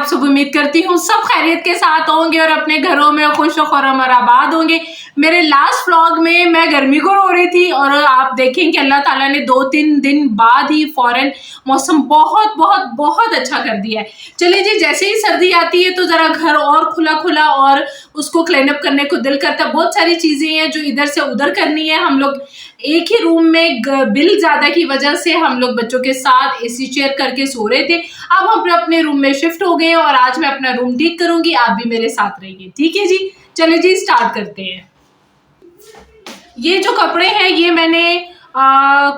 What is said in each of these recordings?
सब उम्मीद करती हूँ सब खैरियत के साथ होंगे और अपने घरों में खुश खुर्रम और आबाद होंगे। मेरे लास्ट व्लॉग में मैं गर्मी को रो रही थी और आप देखें कि अल्लाह ताला ने 2-3 दिन बाद ही फौरन मौसम बहुत बहुत बहुत अच्छा कर दिया है। चलिए जी, जैसे ही सर्दी आती है तो ज़रा घर और खुला खुला और उसको क्लीन अप करने को दिल करता है। बहुत सारी चीज़ें हैं जो इधर से उधर करनी है। हम लोग एक ही रूम में बिल ज़्यादा की वजह से हम लोग बच्चों के साथ एसी शेयर करके सो रहे थे। अब हम अपने रूम में शिफ्ट हो गए और आज मैं अपना रूम ठीक करूंगी, आप भी मेरे साथ रहिए, ठीक है जी। चलिए जी, स्टार्ट करते हैं। ये जो कपड़े हैं ये मैंने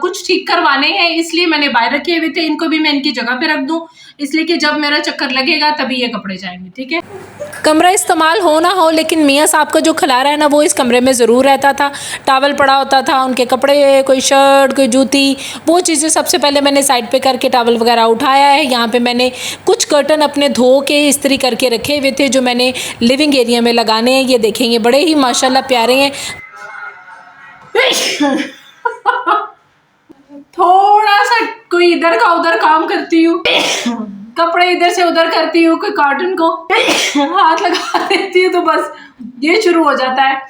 कुछ ठीक करवाने हैं, इसलिए मैंने बाहर रखे हुए थे। इनको भी मैं इनकी जगह पे रख दूं, इसलिए कि जब मेरा चक्कर लगेगा तभी ये कपड़े जाएंगे, ठीक है। कमरा इस्तेमाल हो ना हो, लेकिन मियाँ साहब का जो खलारा है ना वो इस कमरे में ज़रूर रहता था। टॉवल पड़ा होता था, उनके कपड़े, कोई शर्ट, कोई जूती, वो चीज़ें सबसे पहले मैंने साइड पे करके टॉवल वगैरह उठाया है। यहाँ पे मैंने कुछ कर्टन अपने धो के इस्त्री करके रखे हुए थे जो मैंने लिविंग एरिया में लगाने हैं। ये देखेंगे बड़े ही माशाल्लाह प्यारे हैं। थोड़ा सा कोई इधर का उधर काम करती हूँ, कपड़े इधर से उधर करती हूँ, कोई कॉटन को हाथ लगा देती हूँ तो बस ये शुरू हो जाता है,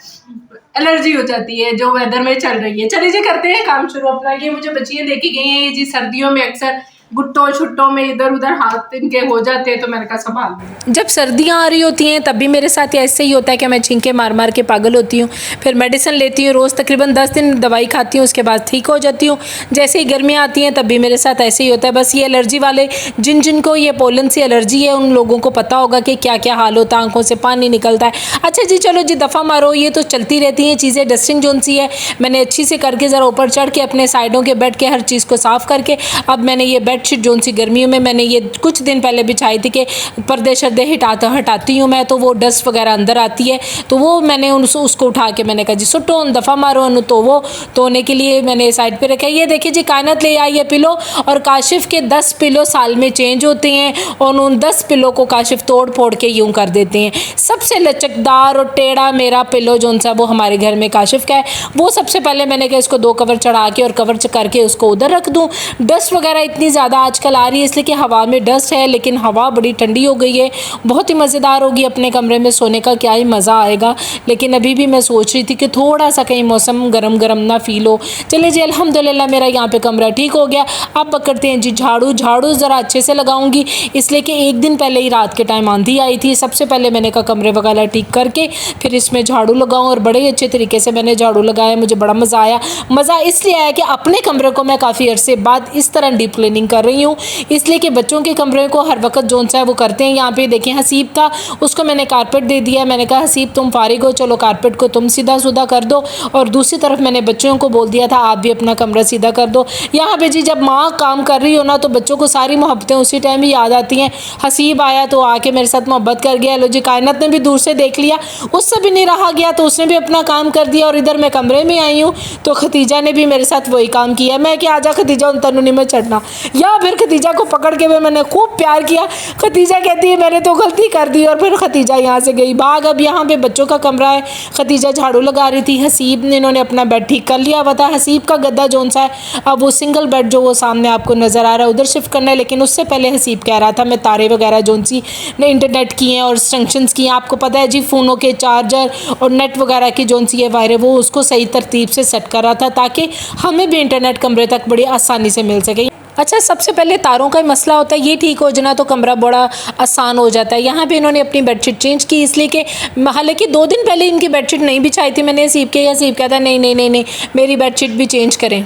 एलर्जी हो जाती है जो वेदर में चल रही है। चलिए जी, करते हैं काम शुरू अपना। ये मुझे बच्चियाँ देखी गई हैं जी, सर्दियों में अक्सर गुट्टों छुट्टों में इधर उधर हाथ इनके हो जाते हैं, तो मैंने कहा संभाल। जब सर्दियाँ आ रही होती हैं तब भी मेरे साथ ऐसे ही होता है कि मैं छींके मार मार के पागल होती हूँ। फिर मेडिसिन लेती हूँ, रोज़ तकरीबन 10 दिन दवाई खाती हूँ, उसके बाद ठीक हो जाती हूँ। जैसे ही गर्मियाँ आती हैं तब भी मेरे साथ ऐसे ही होता है। बस ये एलर्जी वाले जिनको ये पोलन से एलर्जी है उन लोगों को पता होगा कि क्या क्या हाल होता है, आंखों से पानी निकलता है। अच्छा जी, चलो जी दफ़ा मारो, ये तो चलती रहती हैं चीज़ें। डस्टिंग जोन सी है मैंने अच्छी से करके ज़रा ऊपर चढ़ के अपने साइडों के बेड के हर चीज़ को साफ़ करके अब मैंने ये बेडशीट जोन सी गर्मियों में मैंने ये कुछ दिन पहले बिछाई थी कि पर्दे शर्दे हटाती हूँ मैं, तो वो डस्ट वगैरह अंदर आती है, तो वो मैंने उसको उठा के मैंने कहा जी सुटो दफ़ा मारो अनु, तो वो धोने के लिए मैंने साइड पे रखा है। ये देखिए जी, कायनात ले आई है पिलो, और काशिफ के 10 पिलो साल में चेंज होते हैं और उन 10 पिलो को काशिफ तोड़ फोड़ के यूँ कर देते हैं। सबसे लचकदार और टेढ़ा मेरा पिलो जो सा वो हमारे घर में काशिफ का है। वो सबसे पहले मैंने कहा इसको 2 कवर चढ़ा के और कवर करके उसको उधर रख दूँ। डस्ट वगैरह इतनी ज़्यादा आजकल आ रही है इसलिए कि हवा में डस्ट है, लेकिन हवा बड़ी ठंडी हो गई है, बहुत ही मज़ेदार होगी। अपने कमरे में सोने का क्या ही मज़ा आएगा। लेकिन अभी भी मैं सोच रही थी कि थोड़ा सा कहीं मौसम गरम गरम ना फील हो। चलिए जी, अल्हम्दुलिल्लाह मेरा यहाँ पे कमरा ठीक हो गया। अब पकड़ते हैं जी झाड़ू। झाड़ू ज़रा अच्छे से लगाऊंगी, इसलिए कि एक दिन पहले ही रात के टाइम आंधी आई थी। सबसे पहले मैंने कहा कमरे वगैरह ठीक करके फिर इसमें झाड़ू लगाऊँ, और बड़े अच्छे तरीके से मैंने झाड़ू लगाया। मुझे बड़ा मज़ा आया। मज़ा इसलिए आया कि अपने कमरे को मैं काफ़ी अरसे बाद इस तरह डीप क्लीनिंग कर रही हूँ, इसलिए कि बच्चों के कमरे को हर वक्त जोन सा है वो करते हैं। यहाँ पे देखें हसीब था, उसको मैंने कारपेट दे दिया। मैंने कहा हसीब तुम फारिग हो, चलो कारपेट को तुम सीधा सुधा कर दो, और दूसरी तरफ मैंने बच्चों को बोल दिया था आप भी अपना कमरा सीधा कर दो। यहाँ पे जी जब माँ काम कर रही हो ना तो बच्चों को सारी मोहब्बतें उसी टाइम ही याद आती हैं। हसीब आया तो आके मेरे साथ मोहब्बत कर गया। लो जी, कायनात ने भी दूर से देख लिया, उससे भी नहीं रहा गया तो उसने भी अपना काम कर दिया। और इधर मैं कमरे में आई हूँ तो खतीजा ने भी मेरे साथ वही काम किया। मैं कि आजा खतीजा उन तनुनी में चढ़ना, या फिर खतीजा को पकड़ के मैंने खूब प्यार किया। खतीजा कहती है मैंने तो गलती कर दी, और फिर खतीजा यहाँ से गई भाग। अब यहाँ पे बच्चों का कमरा है, खतीजा झाड़ू लगा रही थी। हसीब ने इन्होंने अपना बेड ठीक कर लिया हुआ था। हसीब का गद्दा जोन सा है अब वो सिंगल बेड जो वो सामने आपको नज़र आ रहा है उधर शिफ्ट करना है। लेकिन उससे पहले हसीब कह रहा था मैं तारे वगैरह जोन सी ने इंटरनेट की हैं और एक्सटेंशंस की हैं, आपको पता है जी फ़ोनों के चार्जर और नेट वगैरह की जोन सी है वायर, वो उसको सही तरतीब से सेट कर रहा था ताकि हमें भी इंटरनेट कमरे तक बड़ी आसानी से मिल सके। अच्छा, सबसे पहले तारों का मसला होता है, ये ठीक हो जाना तो कमरा बड़ा आसान हो जाता है। यहाँ पे इन्होंने अपनी बेडशीट चेंज की, इसलिए कि हालांकि 2 दिन पहले इनकी बेडशीट नहीं बिछाई थी मैंने। हसीब कहता नहीं नहीं नहीं नहीं मेरी बेडशीट भी चेंज करें।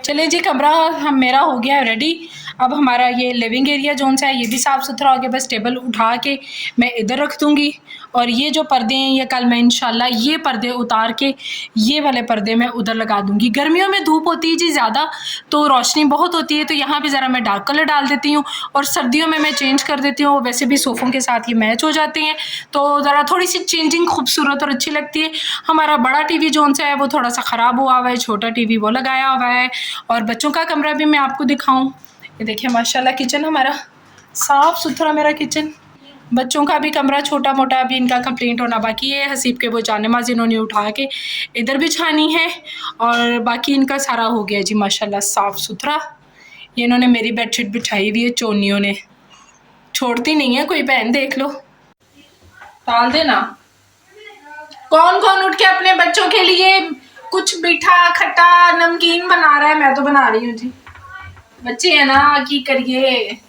चलिए जी, कमरा हम मेरा हो गया रेडी। अब हमारा ये लिविंग एरिया जोन सा है ये भी साफ़ सुथरा हो गया। बस टेबल उठा के मैं इधर रख दूँगी, और ये जो पर्दे हैं ये कल मैं इंशाल्लाह ये पर्दे उतार के ये वाले पर्दे मैं उधर लगा दूँगी। गर्मियों में धूप होती है जी ज़्यादा, तो रोशनी बहुत होती है, तो यहाँ पे ज़रा मैं डार्क कलर डाल देती हूँ, और सर्दियों में मैं चेंज कर देती हूँ। वैसे भी सोफ़ों के साथ ये मैच हो जाते हैं, तो ज़रा थोड़ी सी चेंजिंग खूबसूरत और अच्छी लगती है। हमारा बड़ा टीवी जोन सा है वो थोड़ा सा ख़राब हुआ हुआ है, छोटा टीवी वो लगाया हुआ है। और बच्चों का कमरा भी मैं आपको दिखाऊँ, ये देखिए माशाल्लाह किचन हमारा साफ़ सुथरा, मेरा किचन। बच्चों का भी कमरा छोटा मोटा अभी इनका कंप्लीट होना बाकी है। हसीब के वो जानेमाज़ इन्होंने उठा के इधर बिछानी है, और बाकी इनका सारा हो गया जी माशाल्लाह साफ़ सुथरा। ये इन्होंने मेरी बेडशीट बिछाई हुई है चोनियों ने, छोड़ती नहीं है कोई बहन, देख लो। डाल देना। कौन कौन उठ के अपने बच्चों के लिए कुछ मीठा खट्टा नमकीन बना रहा है? मैं तो बना रही हूँ जी। बच्चे है ना, की करिए।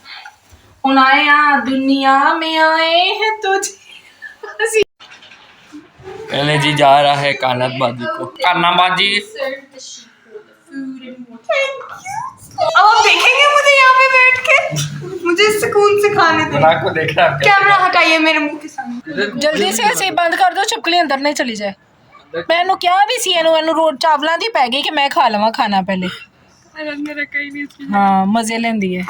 हुन आया दुनिया में आए हैं तुझे। पहले जी जा रहा है कानाबाजी को। कानाबाजी अब आप देखेंगे मुझे यहाँ पे बैठ के, मुझे सुकून से खाने दो। को देख रहा है। कैमरा हटाइए मेरे मुंह के सामने। जल्दी से ऐसे बंद कर दो, चुपकली अंदर नहीं चली जाए। मैनू क्या भी सी एनू रोज चावलों दी पै गई कि मैं खा लवा खाना पहले। हाँ मजे लेंदी है।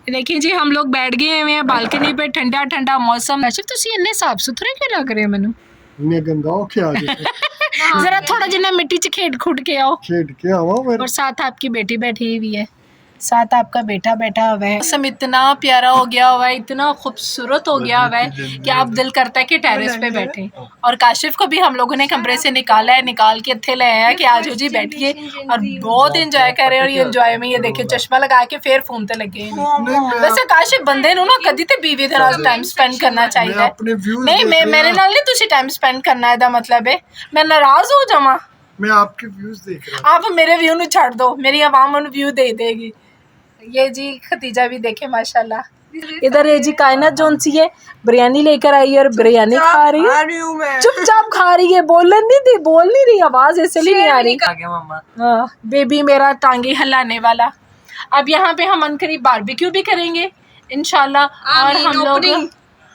देखिए जी हम लोग बैठ गए हुए हैं बालकनी पे, ठंडा ठंडा मौसम। अच्छा तुसी इन्ने साफ सुथरे क्यों लग रहे हो मैनू? इन्ने गंदा हो क्या जरा थोड़ा जिन्ना मिट्टी च खेड खुड के आओ। खेड के आवा फिर। और साथ आपकी बेटी बैठी हुई है, साथ आपका बेटा बैठा हुआ है। मौसम इतना प्यारा हो गया हुआ है, इतना खूबसूरत हो गया हुआ है कि आप दिल करता है कि टेरेस पे बैठे। और काशिफ को भी हम लोगों ने कमरे से निकाला है, निकाल के इत्थे ले आया कि आज जी बैठिए, और बहुत इंजॉय कर रहे हैं। और ये इंजॉय में ये देखिए चश्मा लगा के फिर फोन ते लगे हैं। वैसे काशिफ बंदे नू ना कदी ते बीवी दे नाल टाइम स्पेंड करना चाहिए। नहीं मैं मेरे नाल नहीं तुसी टाइम स्पेंड करना है, दा मतलब है मैं नाराज हो जावां। मैं आपके व्यूज देख रहा हूं। आप मेरे व्यू नु छड़ दो, मेरी आवाम उन व्यू दे देगी। ये जी खतीजा भी देखे माशाल्लाह। इधर ये जी कायनात जोन सी है, बिरयानी लेकर आई है और बिरयानी खा रही है। चुपचाप खा रही है, बोलन नहीं दी, बोल नहीं रही, आवाज इसलिए नहीं आ रही। हाँ बेबी मेरा टांगे हिलाने वाला। अब यहाँ पे हम अनकरीब बारबेक्यू भी करेंगे इंशाल्लाह। और हम लोग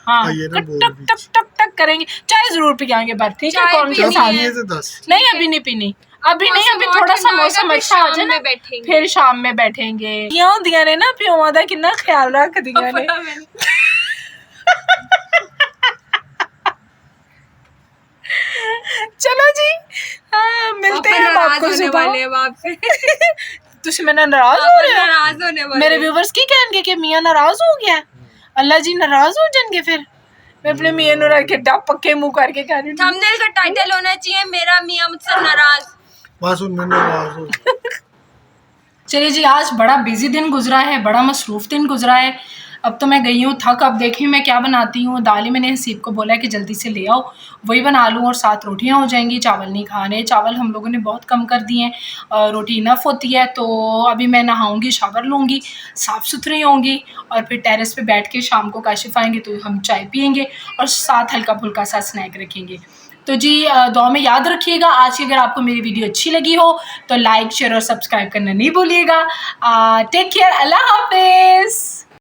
हाँ टक टक टक टक टक करेंगे। चाय जरूर पियाएंगे बार, ठीक है? कौन के साथ? नहीं अभी नहीं पीनी, अभी नहीं, अभी थोड़ा सा मौसम अच्छा आ जाए ना, फिर शाम में बैठेंगे। यहाँ दिया ने ना प्यों दा कितना ख्याल रख दिया ने। चलो जी मिलते हैं आपको सुबह। तुझे मेरा नाराज हो रहे हो? मेरे व्यूवर्स की कहेंगे कि मियाँ नाराज हो गया। अल्लाह जी नाराज हो जाएंगे फिर। मैं अपने मियाँ नु रख के डब पक्के मुंह करके कह रही हूँ थंबनेल का टाइटल होना चाहिए मेरा मियाँ मुझसे नाराज। बस उनमें नाराज हो। चलिए जी आज बड़ा बिजी दिन गुजरा है, बड़ा मसरूफ दिन गुजरा है। अब तो मैं गई हूँ थक। अब देखिए मैं क्या बनाती हूँ। दाल ही मैंने हसीब को बोला है कि जल्दी से ले आओ, वही बना लूँ और साथ रोटियाँ हो जाएंगी। चावल नहीं खाने, चावल हम लोगों ने बहुत कम कर दिए हैं, रोटी इनफ होती है। तो अभी मैं नहाऊँगी, शावर लूँगी, साफ़ सुथरी होंगी और फिर टेरेस पे बैठ के शाम को काशिफ आएंगे तो हम चाय पियेंगे और साथ हल्का फुल्का सा स्नैक रखेंगे। तो जी दुआ में याद रखिएगा। आज की अगर आपको मेरी वीडियो अच्छी लगी हो तो लाइक शेयर और सब्सक्राइब करना नहीं भूलिएगा। टेक केयर, अल्लाह हाफिज़।